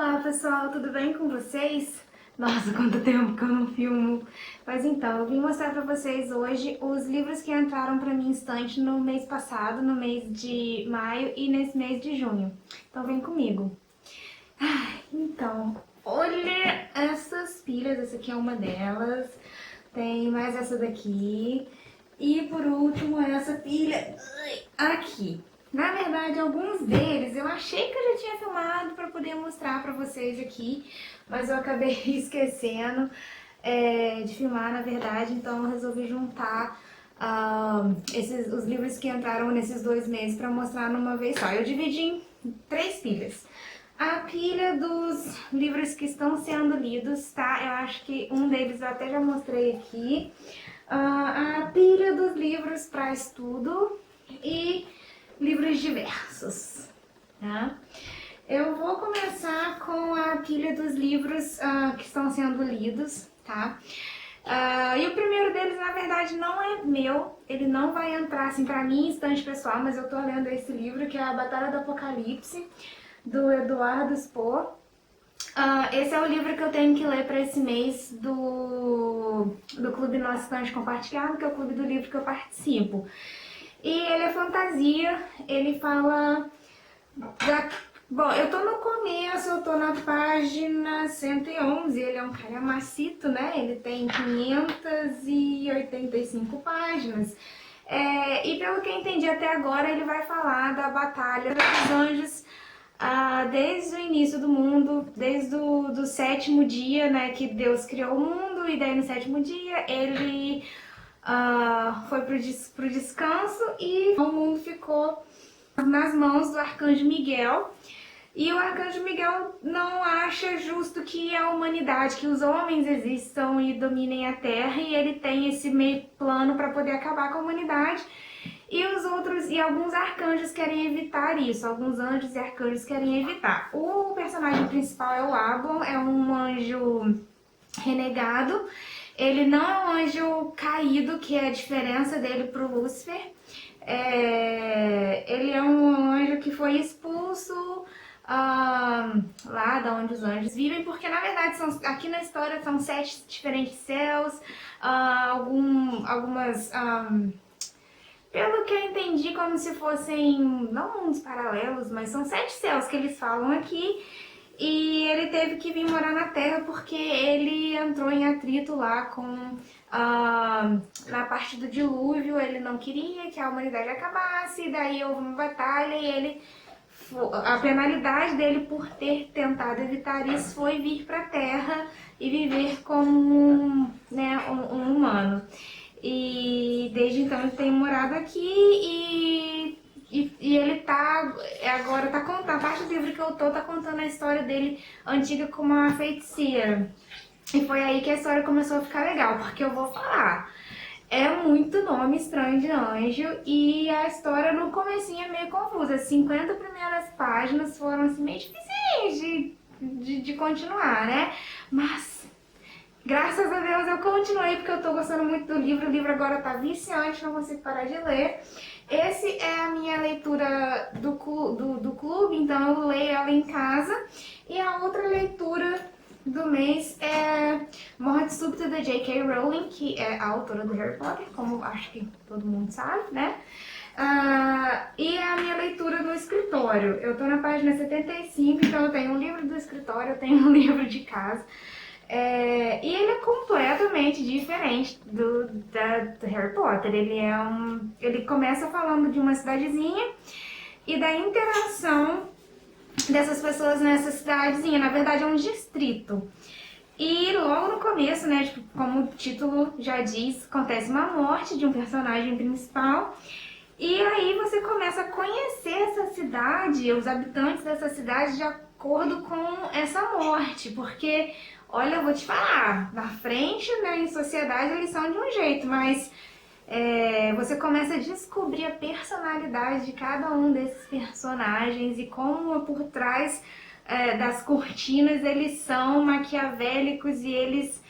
Olá pessoal, tudo bem com vocês? Nossa, quanto tempo que eu não filmo! Mas então, eu vim mostrar pra vocês hoje os livros que entraram pra minha estante no mês passado, no mês de maio e nesse mês de junho. Então vem comigo. Então, olha essas pilhas, essa aqui é uma delas. Tem mais essa daqui. E por último, essa pilha aqui. Na verdade, alguns deles eu achei que eu já tinha filmado para poder mostrar para vocês aqui, mas eu acabei esquecendo de filmar, na verdade, então eu resolvi juntar os livros que entraram nesses 2 meses para mostrar numa vez só. Eu dividi em 3 pilhas. A pilha dos livros que estão sendo lidos, tá? Eu acho que um deles eu até já mostrei aqui. A pilha dos livros para estudo e livros diversos, tá? Eu vou começar com a pilha dos livros que estão sendo lidos, tá? E o primeiro deles, na verdade, não é meu, ele não vai entrar assim pra minha estante pessoal, mas eu tô lendo esse livro que é A Batalha do Apocalipse, do Eduardo Spohr. Esse é o livro que eu tenho que ler para esse mês do Clube Nossa Estante Compartilhado, que é o clube do livro que eu participo. E ele é fantasia, ele fala Bom, eu tô no começo, eu tô na página 111, ele é um calhamacito, né? Ele tem 585 páginas. E pelo que eu entendi até agora, ele vai falar da batalha dos anjos desde o início do mundo, desde o do 7º dia, né? Que Deus criou o mundo, e daí no 7º dia ele foi pro descanso e o mundo ficou nas mãos do Arcanjo Miguel. E o Arcanjo Miguel não acha justo que a humanidade, que os homens existam e dominem a Terra, e ele tem esse meio plano para poder acabar com a humanidade. E alguns arcanjos querem evitar isso, alguns anjos e arcanjos querem evitar. O personagem principal é o Ablon, é um anjo renegado. Ele não é um anjo caído, que é a diferença dele pro Lúcifer. Ele é um anjo que foi expulso lá da onde os anjos vivem, porque na verdade aqui na história são 7 diferentes céus, algumas, pelo que eu entendi, como se fossem, não mundos paralelos, mas são 7 céus que eles falam aqui. E ele teve que vir morar na Terra porque ele entrou em atrito lá com na parte do dilúvio. Ele não queria que a humanidade acabasse, e daí houve uma batalha e a penalidade dele por ter tentado evitar isso foi vir para a Terra e viver como um humano. E desde então ele tem morado aqui e ele agora tá contando, a parte do livro que eu tô tá contando a história dele antiga como uma feiticeira. E foi aí que a história começou a ficar legal, porque eu vou falar, é muito nome estranho de anjo e a história no comecinho é meio confusa. As 50 primeiras páginas foram assim, meio difíceis de continuar, né? Mas graças a Deus eu continuei porque eu tô gostando muito do livro. O livro agora tá viciante, não consigo parar de ler. Esse é a minha leitura do clube, então eu leio ela em casa. E a outra leitura do mês é Morte Súbita da J.K. Rowling, que é a autora do Harry Potter, como acho que todo mundo sabe, né? E é a minha leitura no escritório. Eu tô na página 75, então eu tenho um livro do escritório, eu tenho um livro de casa. E ele é completamente diferente do Harry Potter. Ele começa falando de uma cidadezinha e da interação dessas pessoas nessa cidadezinha. Na verdade é um distrito. E logo no começo, né, tipo, como o título já diz, acontece uma morte de um personagem principal. E aí você começa a conhecer essa cidade, os habitantes dessa cidade, de acordo com essa morte. Porque, olha, eu vou te falar, na frente, né, em sociedade eles são de um jeito, mas você começa a descobrir a personalidade de cada um desses personagens e como por trás das cortinas eles são maquiavélicos e eles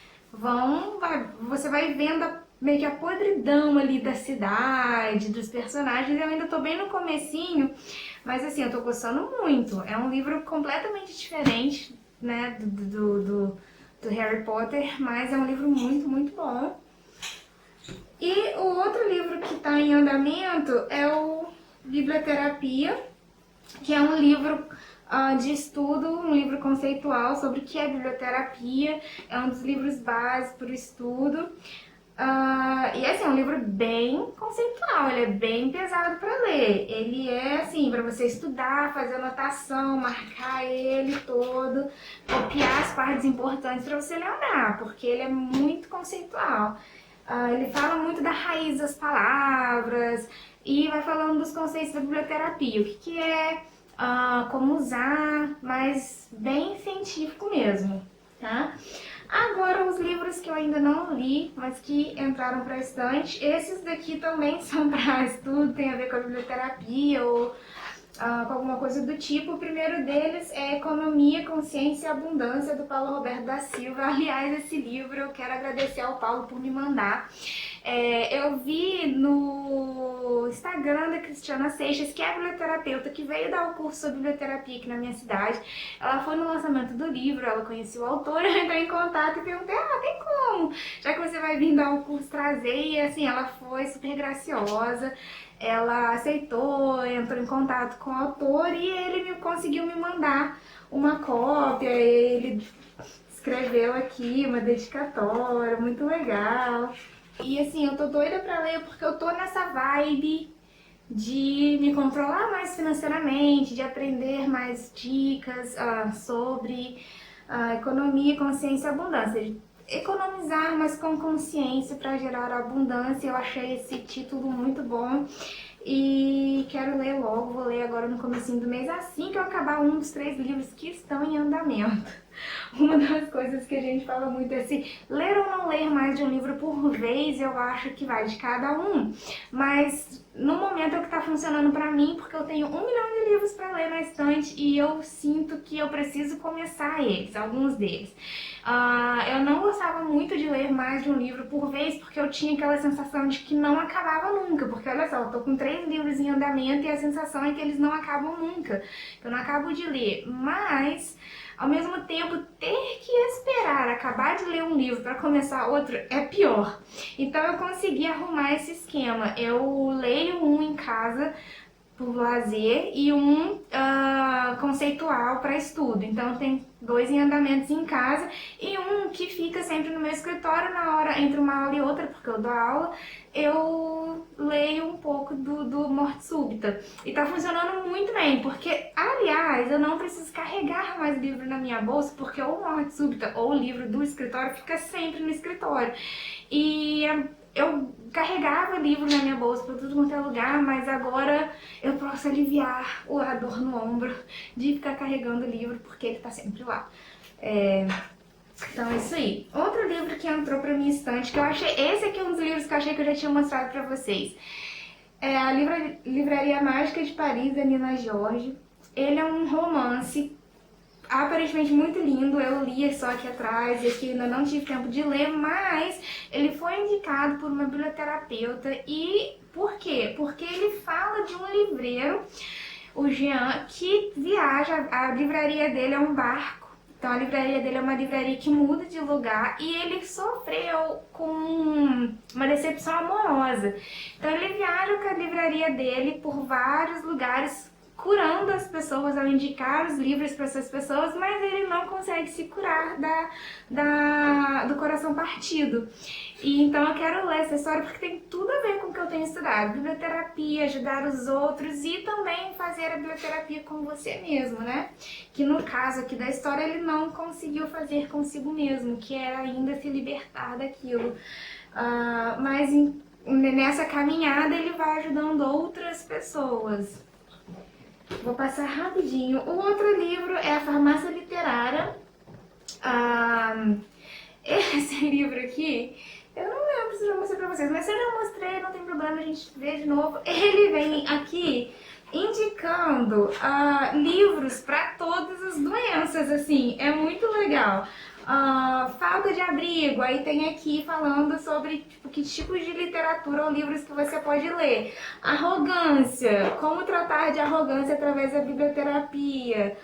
você vai vendo meio que a podridão ali da cidade, dos personagens. Eu ainda tô bem no comecinho, mas assim, eu tô gostando muito. É um livro completamente diferente, né, do Harry Potter, mas é um livro muito, muito bom. E o outro livro que tá em andamento é o Biblioterapia, que é um livro de estudo, um livro conceitual sobre o que é biblioterapia, é um dos livros básicos para o estudo. E assim, é um livro bem conceitual, ele é bem pesado para ler. Ele é assim, para você estudar, fazer anotação, marcar ele todo, copiar as partes importantes para você lembrar, porque ele é muito conceitual. Ele fala muito da raiz das palavras e vai falando dos conceitos da biblioterapia, o que é, como usar, mas bem científico mesmo, tá? Agora, os livros que eu ainda não li, mas que entraram para a estante, esses daqui também são para estudo, tem a ver com a biblioterapia ou com alguma coisa do tipo. O primeiro deles é Economia, Consciência e Abundância, do Paulo Roberto da Silva. Aliás, esse livro eu quero agradecer ao Paulo por me mandar. Eu vi no Instagram da Cristiana Seixas, que é a biblioterapeuta que veio dar o curso sobre biblioterapia aqui na minha cidade. Ela foi no lançamento do livro, ela conheceu o autor, eu entrei em contato e perguntei, tem como? Já que você vai vir dar o curso, trazer, e assim, ela foi super graciosa. Ela aceitou, entrou em contato com o autor e ele conseguiu me mandar uma cópia. Ele escreveu aqui uma dedicatória, muito legal. E assim, eu tô doida pra ler porque eu tô nessa vibe de me controlar mais financeiramente, de aprender mais dicas sobre economia, consciência e abundância. De economizar, mas com consciência para gerar abundância. Eu achei esse título muito bom e quero ler logo, vou ler agora no comecinho do mês, assim que eu acabar um dos 3 livros que estão em andamento. Uma das coisas que a gente fala muito é se ler ou não ler mais de um livro por vez. Eu acho que vai de cada um, mas no momento é o que tá funcionando pra mim, porque eu tenho 1 milhão de livros pra ler na estante e eu sinto que eu preciso começar eles, alguns deles. Eu não gostava muito de ler mais de um livro por vez, porque eu tinha aquela sensação de que não acabava nunca, porque olha só, eu tô com 3 livros em andamento e a sensação é que eles não acabam nunca, eu não acabo de ler, mas ao mesmo tempo, ter que esperar acabar de ler um livro para começar outro é pior. Então eu consegui arrumar esse esquema. Eu leio um em casa por lazer e um conceitual para estudo. Então tem 2 em andamentos em casa e um que fica sempre no meu escritório na hora entre uma aula e outra, porque eu dou aula, eu leio um pouco do Morte Súbita. E tá funcionando muito bem, porque, aliás, eu não preciso carregar mais livro na minha bolsa, porque ou Morte Súbita ou o livro do escritório fica sempre no escritório. E eu carregava livro na minha bolsa para tudo quanto é lugar, mas agora eu posso aliviar a dor no ombro de ficar carregando o livro, porque ele tá sempre lá. Então é isso aí. Outro livro que entrou pra minha estante, que eu achei... Esse aqui é um dos livros que eu achei que eu já tinha mostrado pra vocês. É a Livraria Mágica de Paris, da Nina George. Ele é um romance aparentemente muito lindo, eu li só aqui atrás, e aqui ainda não tive tempo de ler, mas ele foi indicado por uma biblioterapeuta. E por quê? Porque ele fala de um livreiro, o Jean, que viaja, a livraria dele é um barco. Então a livraria dele é uma livraria que muda de lugar e ele sofreu com uma decepção amorosa. Então ele viaja com a livraria dele por vários lugares, curando as pessoas ao indicar os livros para essas pessoas, mas ele não consegue se curar do coração partido. E então eu quero ler essa história porque tem tudo a ver com o que eu tenho estudado. Biblioterapia, ajudar os outros e também fazer a biblioterapia com você mesmo, né? Que no caso aqui da história ele não conseguiu fazer consigo mesmo, que era ainda se libertar daquilo. Mas nessa caminhada ele vai ajudando outras pessoas. Vou passar rapidinho. O outro livro é A Farmácia Literária. Esse livro aqui, eu não lembro se eu já mostrei pra vocês, mas se eu já mostrei, não tem problema, a gente vê de novo. Ele vem aqui indicando livros para todas as doenças, assim, é muito legal. Falta de abrigo, aí tem aqui falando sobre tipo, que tipos de literatura ou livros que você pode ler. Arrogância, como tratar de arrogância através da biblioterapia.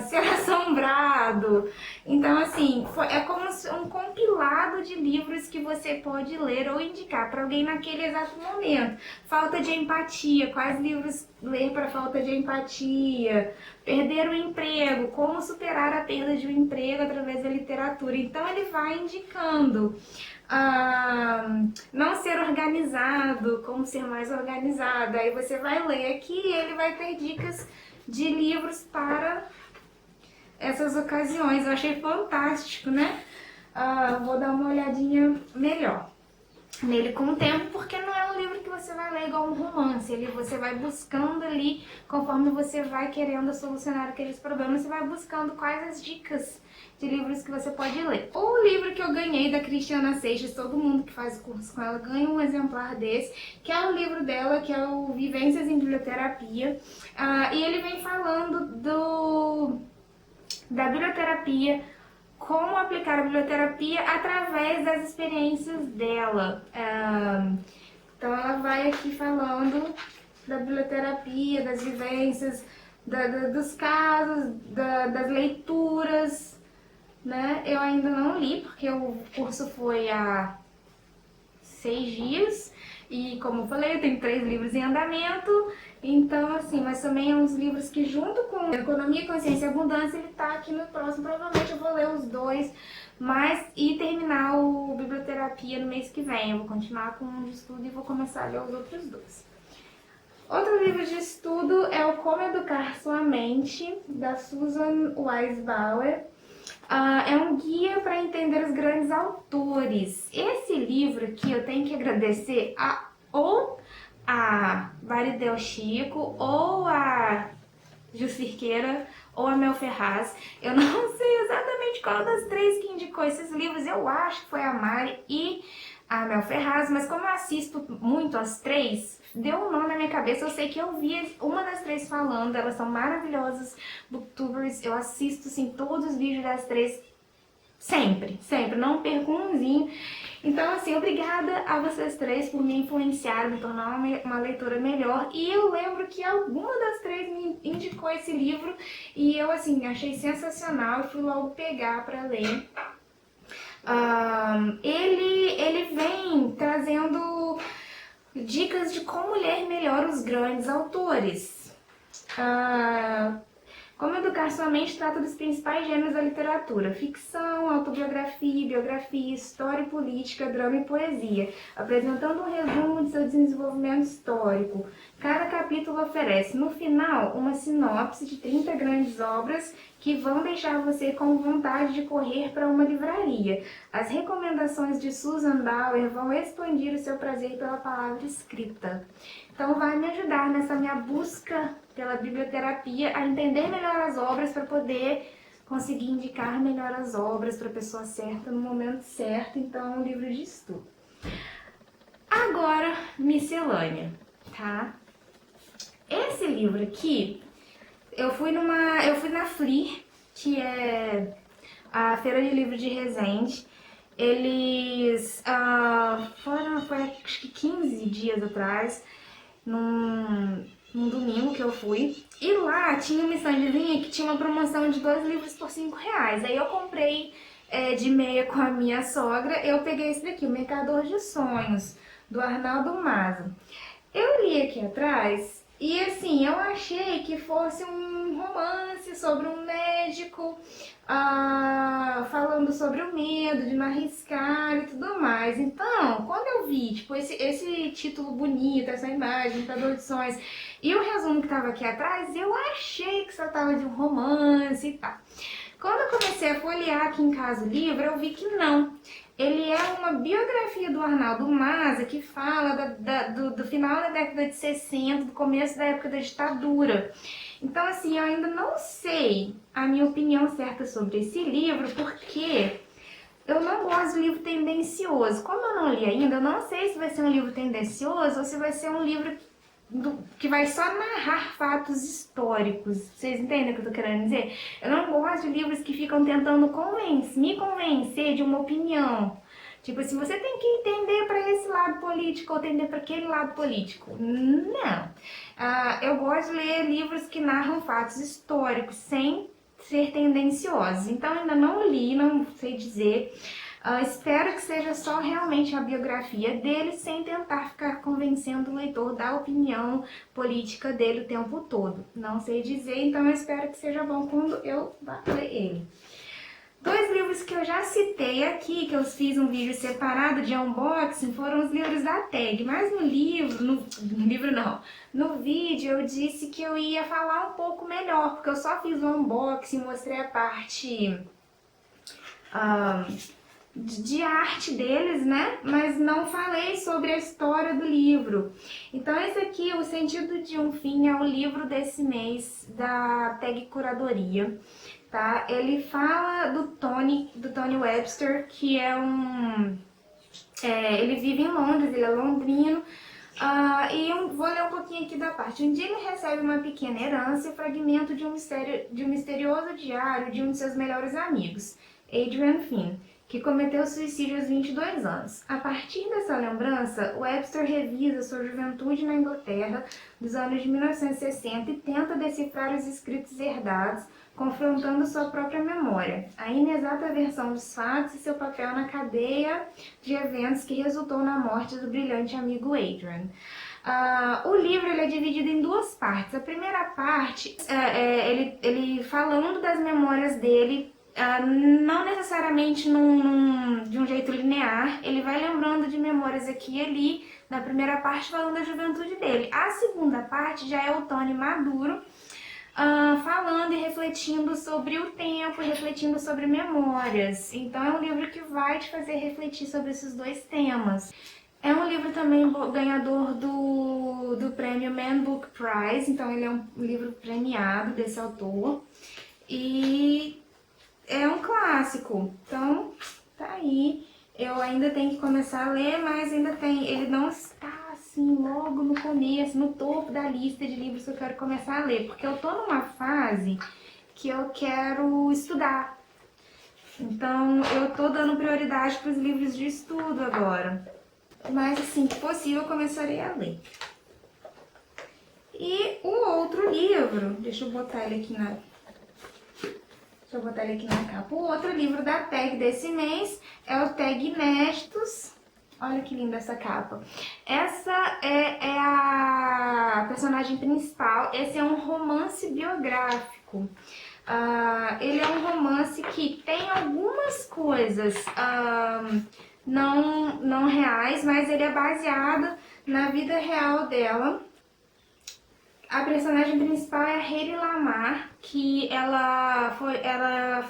Ser assombrado. Então, assim, é como um compilado de livros que você pode ler ou indicar para alguém naquele exato momento. Falta de empatia, quais livros ler para falta de empatia? Perder o emprego, como superar a perda de um emprego através da literatura. Então, ele vai indicando. Não ser organizado, como ser mais organizado. Aí você vai ler aqui e ele vai ter dicas de livros para essas ocasiões. Eu achei fantástico, né? Vou dar uma olhadinha melhor nele com o tempo, porque não é um livro que você vai ler igual um romance. Você vai buscando ali, conforme você vai querendo solucionar aqueles problemas, você vai buscando quais as dicas de livros que você pode ler. O livro que eu ganhei da Cristiana Seixas, todo mundo que faz o curso com ela ganha um exemplar desse, que é o livro dela, que é o Vivências em Biblioterapia. E ele vem falando da biblioterapia, como aplicar a biblioterapia através das experiências dela. Então ela vai aqui falando da biblioterapia, das vivências, dos casos, das leituras, né? Eu ainda não li, porque o curso foi há 6 dias, e como eu falei, eu tenho 3 livros em andamento, então assim, mas também é uns livros que junto com Economia, Consciência e Abundância, ele tá aqui no próximo, provavelmente eu vou ler os 2, e terminar o Biblioterapia no mês que vem. Eu vou continuar com um de estudo e vou começar a ler os outros 2. Outro livro de estudo é o Como Educar Sua Mente, da Susan Weisbauer. É um guia para entender os grandes autores. Esse livro aqui eu tenho que agradecer ou a Baridel Chico, ou a Gil Cirqueira, ou a Mel Ferraz. Eu não sei exatamente qual das 3 que indicou esses livros. Eu acho que foi a Mari e a Mel Ferraz, mas como eu assisto muito as 3, deu um nó na minha cabeça. Eu sei que eu vi uma das 3 falando, elas são maravilhosas, booktubers. Eu assisto assim, todos os vídeos das 3, sempre, não perco umzinho. Então, assim, obrigada a vocês 3 por me influenciar, me tornar uma leitora melhor. E eu lembro que alguma das 3 me indicou esse livro e eu, assim, achei sensacional e fui logo pegar para ler. Ele vem trazendo dicas de como ler melhor os grandes autores. Como Educar Sua Mente trata dos principais gêneros da literatura: ficção, autobiografia, biografia, história e política, drama e poesia, apresentando um resumo de seu desenvolvimento histórico. Cada capítulo oferece, no final, uma sinopse de 30 grandes obras que vão deixar você com vontade de correr para uma livraria. As recomendações de Susan Bauer vão expandir o seu prazer pela palavra escrita. Então vai me ajudar nessa minha busca pela biblioterapia a entender melhor as obras para poder conseguir indicar melhor as obras para a pessoa certa no momento certo. Então é um livro de estudo. Agora, miscelânea, tá? Esse livro aqui, eu fui na FLIR, que é a Feira de Livro de Resende. Eles foi acho que 15 dias atrás, num domingo que eu fui. E lá tinha uma estandezinha que tinha uma promoção de 2 livros por R$5. Aí eu comprei de meia com a minha sogra. Eu peguei esse daqui, O Mercador de Sonhos, do Arnaldo Maza. Eu li aqui atrás e assim, eu achei que fosse um romance sobre um médico falando sobre o medo de não arriscar e tudo mais. Então, quando eu vi tipo, esse título bonito, essa imagem, Mercador de Sonhos, e o resumo que tava aqui atrás, eu achei que só tava de um romance e tal. Quando eu comecei a folhear aqui em casa o livro, eu vi que não. Ele é uma biografia do Arnaldo Maza que fala do final da década de 60, do começo da época da ditadura. Então, assim, eu ainda não sei a minha opinião certa sobre esse livro, porque eu não gosto de livro tendencioso. Como eu não li ainda, eu não sei se vai ser um livro tendencioso ou se vai ser um livro que vai só narrar fatos históricos. Vocês entendem o que eu tô querendo dizer? Eu não gosto de livros que ficam tentando me convencer de uma opinião. Tipo assim, você tem que entender para esse lado político ou entender para aquele lado político. Não. Eu gosto de ler livros que narram fatos históricos sem ser tendenciosos. Então ainda não li, não sei dizer. Espero que seja só realmente a biografia dele, sem tentar ficar convencendo o leitor da opinião política dele o tempo todo. Não sei dizer, então eu espero que seja bom quando eu ler ele. Dois livros que eu já citei aqui, que eu fiz um vídeo separado de unboxing, foram os livros da TAG. Mas no vídeo eu disse que eu ia falar um pouco melhor, porque eu só fiz um unboxing, mostrei a parte de arte deles, né? Mas não falei sobre a história do livro. Então esse aqui, O Sentido de um Fim, é o livro desse mês da TAG Curadoria. Tá? Ele fala do Tony Webster, que é ele vive em Londres, ele é londrino. E eu vou ler um pouquinho aqui da parte. Um dia ele recebe uma pequena herança e fragmento de um misterioso diário de um de seus melhores amigos, Adrian Finn, que cometeu suicídio aos 22 anos. A partir dessa lembrança, Webster revisa sua juventude na Inglaterra dos anos de 1960 e tenta decifrar os escritos herdados, confrontando sua própria memória, a inexata versão dos fatos e seu papel na cadeia de eventos que resultou na morte do brilhante amigo Adrian. O livro ele é dividido em duas partes. A primeira parte ele falando das memórias dele, não necessariamente de um jeito linear. Ele vai lembrando de memórias aqui e ali, na primeira parte falando da juventude dele. A segunda parte já é o Tony maduro, falando e refletindo sobre o tempo, refletindo sobre memórias. Então é um livro que vai te fazer refletir sobre esses dois temas. É um livro também ganhador do prêmio Man Book Prize, então ele é um livro premiado desse autor. E é um clássico, então tá aí. Eu ainda tenho que começar a ler, mas ele não está assim logo no começo, no topo da lista de livros que eu quero começar a ler, porque eu tô numa fase que eu quero estudar. Então eu tô dando prioridade para os livros de estudo agora. Mas assim que possível eu começarei a ler. E o outro livro, deixa eu botar ele aqui na capa. O outro livro da TAG desse mês é o TAG Inéditos. Olha que linda essa capa. Essa é a personagem principal. Esse é um romance biográfico. Ele é um romance que tem algumas coisas não reais, mas ele é baseado na vida real dela. A personagem principal é a Hedy Lamarr, que ela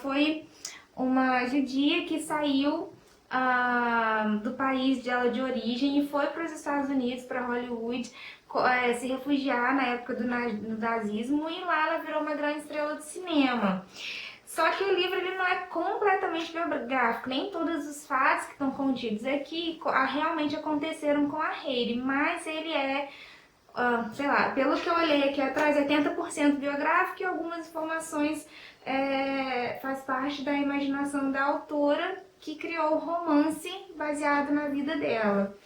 foi uma judia que saiu do país dela de origem e foi para os Estados Unidos, para Hollywood, se refugiar na época do nazismo, e lá ela virou uma grande estrela de cinema. Só que o livro ele não é completamente biográfico, nem todos os fatos que estão contidos aqui realmente aconteceram com a Hedy, mas ele é, sei lá, pelo que eu olhei aqui atrás, 80% biográfico, e algumas informações faz parte da imaginação da autora, que criou o romance baseado na vida dela.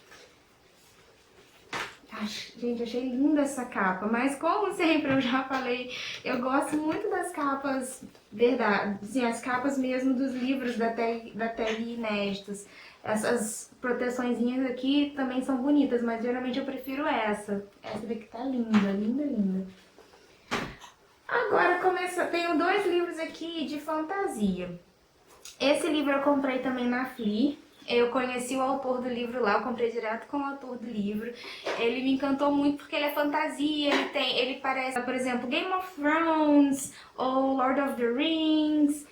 Gente, achei linda essa capa, mas como sempre eu já falei, eu gosto muito das capas, verdade, assim, as capas mesmo dos livros da TAG Inéditos. Essas proteçõezinhas aqui também são bonitas, mas geralmente eu prefiro essa. Essa daqui tá linda, linda, linda. Agora tenho dois livros aqui de fantasia. Esse livro eu comprei também na Flea. Eu conheci o autor do livro lá, eu comprei direto com o autor do livro. Ele me encantou muito porque ele é fantasia, ele parece, por exemplo, Game of Thrones ou Lord of the Rings.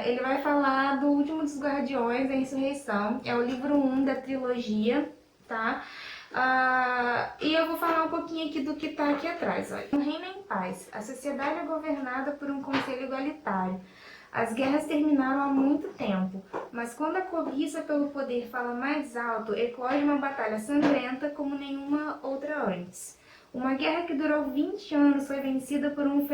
Ele vai falar do Último dos Guardiões, a Insurreição. É o livro 1 da trilogia, tá? E eu vou falar um pouquinho aqui do que tá aqui atrás, olha. Um reino em paz. A sociedade é governada por um conselho igualitário. As guerras terminaram há muito tempo, mas quando a cobiça pelo poder fala mais alto, eclode uma batalha sangrenta como nenhuma outra antes. Uma guerra que durou 20 anos foi vencida por um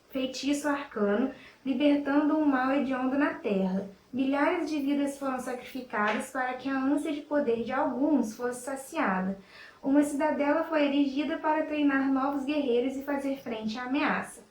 feitiço arcano, libertando um mal hediondo na Terra. Milhares de vidas foram sacrificadas para que a ânsia de poder de alguns fosse saciada. Uma cidadela foi erigida para treinar novos guerreiros e fazer frente à ameaça.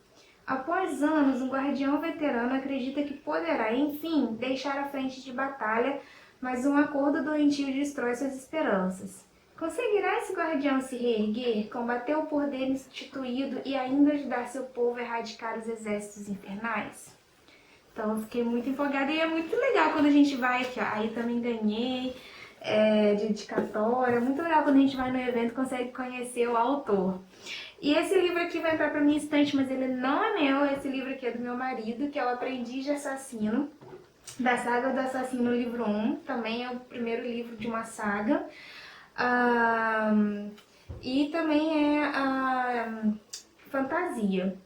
Após anos, um guardião veterano acredita que poderá, enfim, deixar a frente de batalha, mas um acordo doentio destrói suas esperanças. Conseguirá esse guardião se reerguer, combater o poder instituído e ainda ajudar seu povo a erradicar os exércitos infernais? Então eu fiquei muito empolgada e é muito legal quando a gente vai aqui, ó. Aí também ganhei de dedicatória, muito legal quando a gente vai no evento e consegue conhecer o autor. E esse livro aqui vai entrar pra minha estante, mas ele não é meu, esse livro aqui é do meu marido, que é o Aprendiz de Assassino, da saga do Assassino, livro 1, também é o primeiro livro de uma saga. E também é a fantasia.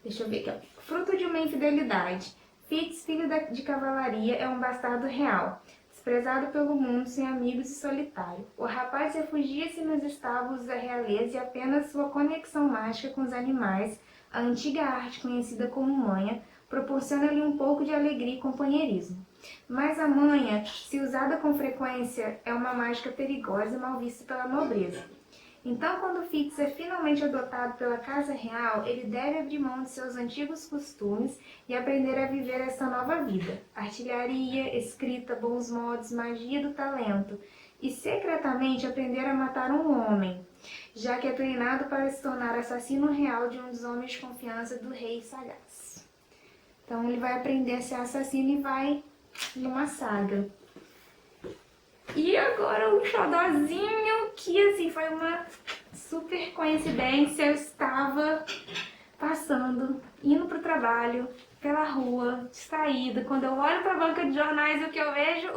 Deixa eu ver aqui, ó. Fruto de uma infidelidade. Fitz, filho de cavalaria, é um bastardo real, desprezado pelo mundo, sem amigos e solitário. O rapaz refugia-se nos estábulos da realeza e apenas sua conexão mágica com os animais, a antiga arte conhecida como manha, proporciona-lhe um pouco de alegria e companheirismo. Mas a manha, se usada com frequência, é uma mágica perigosa e mal vista pela nobreza. Então, quando Fitz é finalmente adotado pela Casa Real, ele deve abrir mão de seus antigos costumes e aprender a viver essa nova vida. Artilharia, escrita, bons modos, magia do talento. E secretamente aprender a matar um homem, já que é treinado para se tornar assassino real de um dos homens de confiança do rei sagaz. Então ele vai aprender a ser assassino e vai numa saga. E agora um xodózinho que assim foi uma super coincidência. Eu estava passando, indo pro trabalho, pela rua, distraída. Quando eu olho para a banca de jornais, o que eu vejo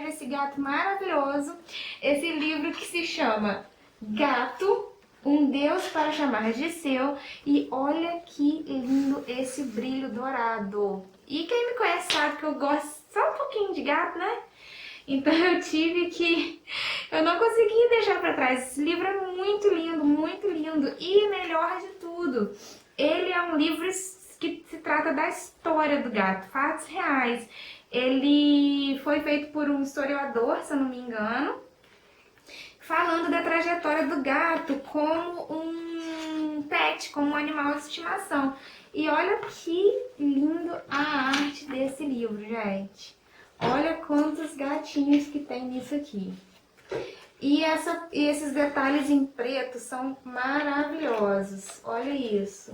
é esse gato maravilhoso, esse livro que se chama Gato, um Deus para chamar de seu. E olha que lindo esse brilho dourado. E quem me conhece sabe que eu gosto só um pouquinho de gato, né? Então eu não consegui deixar para trás. Esse livro é muito lindo e melhor de tudo, ele é um livro que se trata da história do gato, fatos reais. Ele foi feito por um historiador, se eu não me engano, falando da trajetória do gato como um pet, como um animal de estimação. E olha que lindo a arte desse livro, gente. Olha quantos gatinhos que tem nisso aqui. E esses detalhes em preto são maravilhosos. Olha isso.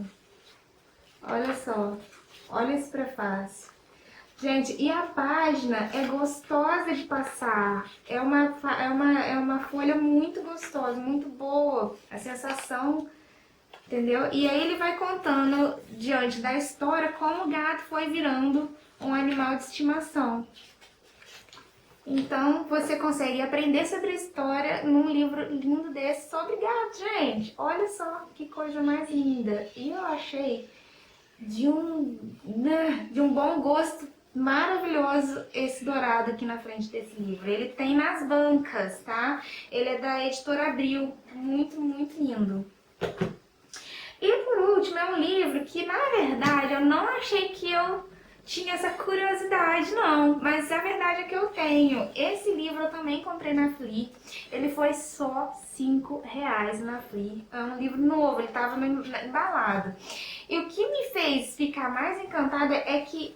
Olha só. Olha esse prefácio. Gente, e a página é gostosa de passar. É uma folha muito gostosa, muito boa. A sensação, entendeu? E aí ele vai contando, diante da história, como o gato foi virando um animal de estimação. Então, você consegue aprender sobre a história num livro lindo desse sobre gato, gente. Olha só que coisa mais linda. E eu achei de um bom gosto maravilhoso esse dourado aqui na frente desse livro. Ele tem nas bancas, tá? Ele é da editora Abril. Muito lindo. E por último, é um livro que, na verdade, eu não achei que eu tinha essa curiosidade, não, mas a verdade é que eu tenho. Esse livro eu também comprei na Fli, ele foi só R$5 na Fli. É um livro novo, ele estava embalado. E o que me fez ficar mais encantada é que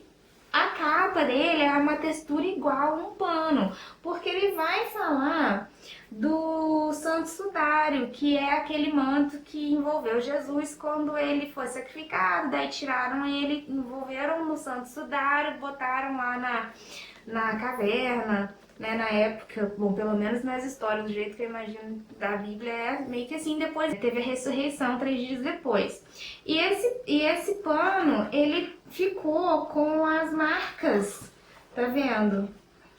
a capa dele é uma textura igual a um pano, porque ele vai falar do Santo Sudário, que é aquele manto que envolveu Jesus quando ele foi sacrificado. Daí tiraram ele, envolveram no Santo Sudário, botaram lá na caverna, né, na época, bom, pelo menos nas histórias, do jeito que eu imagino da Bíblia, é meio que assim. Depois teve a ressurreição 3 dias depois. E esse pano, ele ficou com as marcas, tá vendo?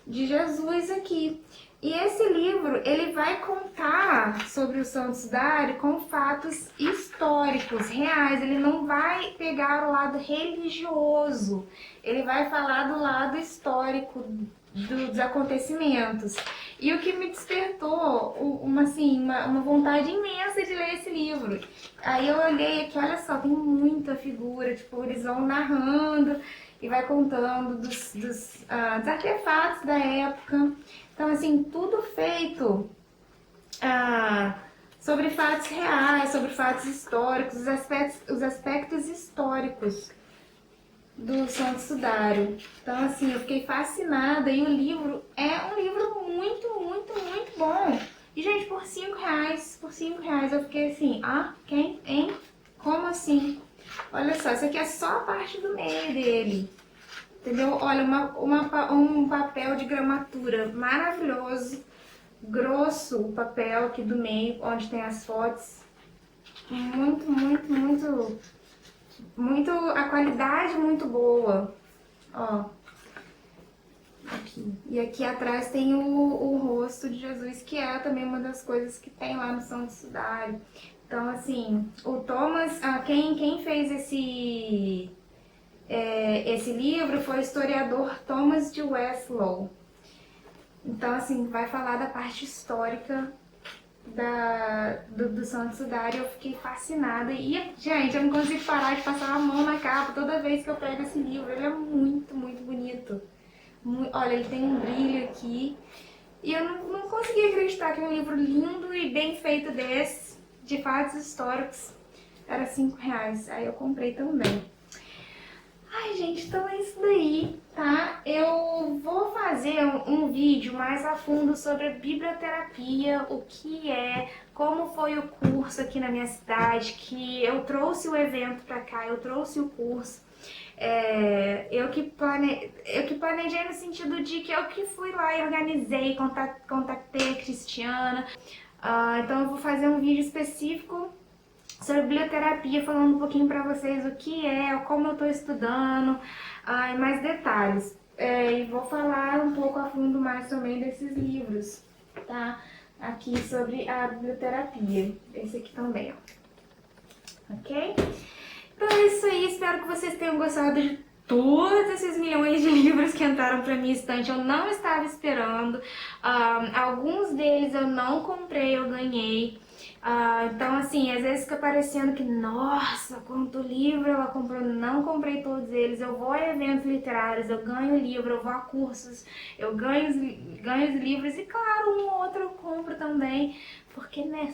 De Jesus aqui. E esse livro, ele vai contar sobre o Santo Sudário com fatos históricos, reais. Ele não vai pegar o lado religioso, ele vai falar do lado histórico dos acontecimentos. E o que me despertou uma vontade imensa de ler esse livro. Aí eu olhei aqui, olha só, tem muita figura, tipo, eles vão narrando e vai contando dos artefatos da época. Então, assim, tudo feito sobre fatos reais, sobre fatos históricos, os aspectos históricos do Santo Sudário. Então, assim, eu fiquei fascinada e o livro é um livro muito, muito, muito bom. E, gente, por R$ 5, eu fiquei assim, quem? Hein? Como assim? Olha só, isso aqui é só a parte do meio dele. Entendeu? Olha, um papel de gramatura maravilhoso, grosso o papel aqui do meio, onde tem as fotos. Muito, muito, muito, muito, a qualidade muito boa. Ó, aqui. E aqui atrás tem o rosto de Jesus, que é também uma das coisas que tem lá no Santo Sudário. Então, assim, o Thomas, quem fez esse livro foi o historiador Thomas de Westlaw. Então, assim, vai falar da parte histórica do Santo Sudário. Eu fiquei fascinada. E, gente, eu não consigo parar de passar a mão na capa toda vez que eu pego esse livro. Ele é muito, muito bonito. Olha, ele tem um brilho aqui. E eu não consegui acreditar que um livro lindo e bem feito desse, de fatos históricos, era R$ 5. Aí eu comprei também. Ai, gente, então é isso daí, tá? Eu vou fazer um vídeo mais a fundo sobre a biblioterapia, o que é, como foi o curso aqui na minha cidade, que eu trouxe o evento pra cá, eu trouxe o curso. Eu que planejei no sentido de que eu que fui lá e organizei, contatei a Cristiana. Então eu vou fazer um vídeo específico sobre biblioterapia, falando um pouquinho pra vocês o que é, como eu tô estudando, e mais detalhes. E vou falar um pouco a fundo mais também desses livros, tá? Aqui sobre a biblioterapia. Esse aqui também, ó. Ok? Então é isso aí, espero que vocês tenham gostado de todos esses milhões de livros que entraram pra minha estante. Eu não estava esperando, alguns deles eu não comprei, eu ganhei. Então, assim, às vezes fica parecendo que, nossa, quanto livro ela comprou. Não comprei todos eles. Eu vou a eventos literários, eu ganho livro, eu vou a cursos, eu ganho os livros e, claro, um ou outro eu compro também, porque, né,